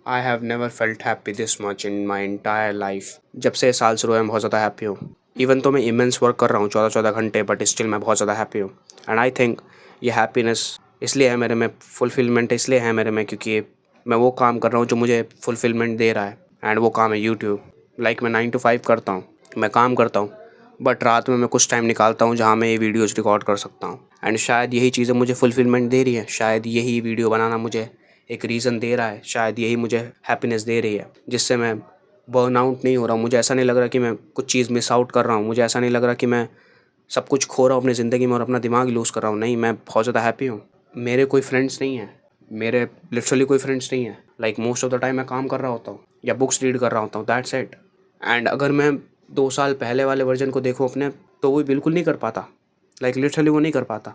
I have never felt happy this much in my entire life. जब से ये साल शुरू हुआ मैं बहुत ज़्यादा हैप्पी हूँ। इवन तो मैं इमेंस वर्क कर रहा हूँ 14-14 घंटे, बट स्टिल मैं बहुत ज़्यादा हैप्पी हूँ। एंड आई थिंक ये हैप्पीनेस इसलिए है मेरे में, फुलफिलमेंट इसलिए है मेरे में, क्योंकि मैं वो काम कर रहा हूँ जो मुझे फुलफिलमेंट दे रहा है। एंड वो काम है यूट्यूब। लाइक मैं 9 to 5 करता हूँ, मैं काम करता हूँ, बट रात में मैं कुछ टाइम निकालता हूँ जहाँ मैं ये वीडियोज़ रिकॉर्ड कर सकता हूँ। एंड शायद यही चीज़ें मुझे फुलफिलमेंट दे रही है, शायद यही वीडियो बनाना मुझे एक रीज़न दे रहा है, शायद यही मुझे हैप्पीनेस दे रही है, जिससे मैं बर्न आउट नहीं हो रहा हूँ। मुझे ऐसा नहीं लग रहा कि मैं कुछ चीज़ मिस आउट कर रहा हूँ, मुझे ऐसा नहीं लग रहा कि मैं सब कुछ खो रहा हूँ अपनी ज़िंदगी में और अपना दिमाग लूज़ कर रहा हूँ। नहीं, मैं बहुत ज़्यादा हैप्पी हूँ। मेरे कोई फ्रेंड्स नहीं हैं, मेरे लिटरली कोई फ्रेंड्स नहीं है। Like most of the time मैं काम कर रहा होता हूँ या बुक्स रीड कर रहा होता हूँ, दैट्स इट। एंड अगर मैं 2 साल पहले वाले वर्जन को देखूँ अपने, तो वो बिल्कुल नहीं कर पाता। लाइक लिटरली वो नहीं कर पाता,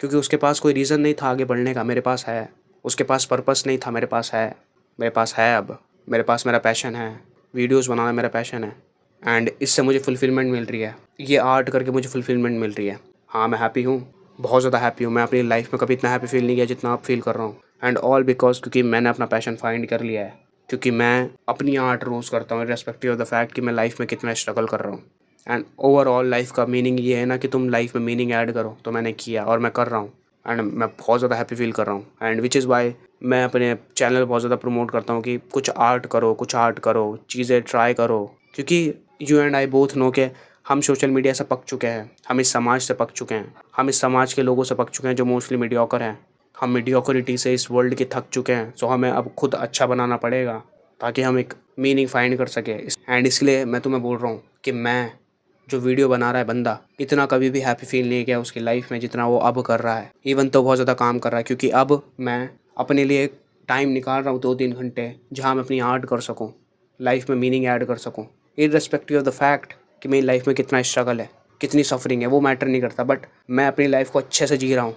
क्योंकि उसके पास कोई रीज़न नहीं था आगे बढ़ने का। मेरे पास है। उसके पास पर्पस नहीं था, मेरे पास है। मेरे पास है अब। मेरे पास मेरा पैशन है, वीडियोस बनाना मेरा पैशन है। एंड इससे मुझे फुलफिलमेंट मिल रही है। ये आर्ट करके मुझे फुलफिलमेंट मिल रही है। हाँ, मैं हैप्पी हूँ, बहुत ज़्यादा हैप्पी हूँ। मैं अपनी लाइफ में कभी इतना हैप्पी फील नहीं किया जितना आप फील कर रहा हूँ। एंड ऑल बिकॉज क्योंकि मैंने अपना पैशन फाइंड कर लिया है, क्योंकि मैं अपनी आर्ट रोज़ करता हूँ irrespective ऑफ द फैक्ट कि मैं लाइफ में कितना स्ट्रगल कर रहा हूँ। एंड ओवरऑल लाइफ का मीनिंग ये है ना कि तुम लाइफ में मीनिंग ऐड करो, तो मैंने किया और मैं कर रहा हूँ। एंड मैं बहुत ज़्यादा हैप्पी फील कर रहा हूँ। एंड विच इज़ वाई मैं अपने चैनल बहुत ज़्यादा प्रमोट करता हूँ कि कुछ आर्ट करो, कुछ आर्ट करो, चीज़ें ट्राई करो। क्योंकि you and I both know के हम सोशल मीडिया से पक चुके हैं, हम इस समाज से पक चुके हैं, हम इस समाज के लोगों से पक चुके हैं जो मोस्टली मीडियोकर हैं। हम मीडियोक्रिटी से इस वर्ल्ड के थक चुके हैं। सो हमें अब खुद अच्छा बनाना पड़ेगा ताकि हम एक मीनिंग फाइंड कर सकें। एंड इसलिए मैं तुम्हें बोल रहा हूँ कि मैं जो वीडियो बना रहा है बंदा, इतना कभी भी हैप्पी फील नहीं किया उसकी लाइफ में जितना वो अब कर रहा है। इवन तो बहुत ज़्यादा काम कर रहा है, क्योंकि अब मैं अपने लिए टाइम निकाल रहा हूँ 2-3 घंटे, जहाँ मैं अपनी आर्ट कर सकूँ, लाइफ में मीनिंग ऐड कर सकूँ। इर्रेस्पेक्टिव ऑफ द फैक्ट कि मेरी लाइफ में कितना स्ट्रगल है, कितनी सफरिंग है, वो मैटर नहीं करता, बट मैं अपनी लाइफ को अच्छे से जी रहा हूँ।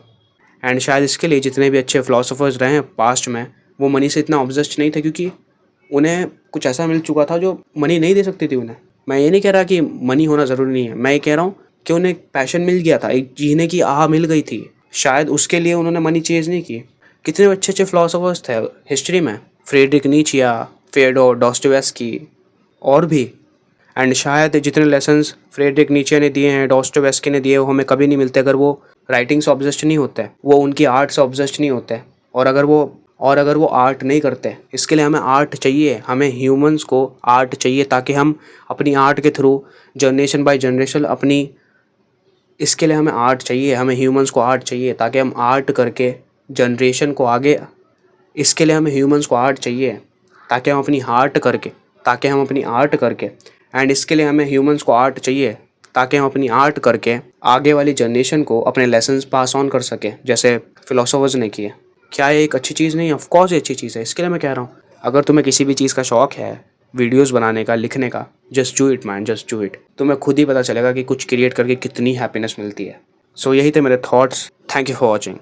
एंड शायद इसके लिए जितने भी अच्छे फ़िलासफ़र्स रहे हैं पास्ट में, वो मनी से इतना ऑब्सेस्ड नहीं थे, क्योंकि उन्हें कुछ ऐसा मिल चुका था जो मनी नहीं दे सकती थी उन्हें। मैं ये नहीं कह रहा कि मनी होना ज़रूरी नहीं है, मैं ये कह रहा हूँ कि उन्हें एक पैशन मिल गया था, एक जीने की आह मिल गई थी। शायद उसके लिए उन्होंने मनी चेज़ नहीं की। कितने अच्छे अच्छे फ़िलासफ़र्स थे हिस्ट्री में, फ्रेडरिक नीत्शे, फेडोर डॉस्टोवेस्की और भी। एंड शायद जितने लेसन्स फ्रेडरिक नीत्शे ने दिए हैं, डॉस्टोवेस्की ने दिए, वो हमें कभी नहीं मिलते अगर वो राइटिंग से ऑब्सेस्ड नहीं होते, वो उनकी आर्ट से ऑब्सेस्ड नहीं होते। और अगर वो आर्ट नहीं करते, इसके लिए हमें आर्ट चाहिए, हमें ह्यूमंस को आर्ट चाहिए, ताकि हम अपनी आर्ट के थ्रू जनरेशन बाय जनरेशन अपनी, इसके लिए हमें आर्ट चाहिए, हमें ह्यूमंस को आर्ट चाहिए ताकि हम आर्ट करके जनरेशन को आगे, इसके लिए हमें ह्यूमंस को आर्ट चाहिए ताकि हम अपनी आर्ट करके एंड इसके लिए हमें ह्यूमंस को आर्ट चाहिए ताकि हम अपनी आर्ट करके आगे वाली जनरेशन को अपने लेसन्स पास ऑन कर सकें, जैसे फिलोसोफर्स ने किए। क्या ये एक अच्छी चीज़ नहीं है? ऑफ कोर्स ये अच्छी चीज़ है। इसके लिए मैं कह रहा हूँ, अगर तुम्हें किसी भी चीज़ का शौक़ है, वीडियोस बनाने का, लिखने का, just do it man, just do it. तुम्हें खुद ही पता चलेगा कि कुछ क्रिएट करके कितनी हैप्पीनेस मिलती है। सो यही थे मेरे thoughts. Thank you for watching.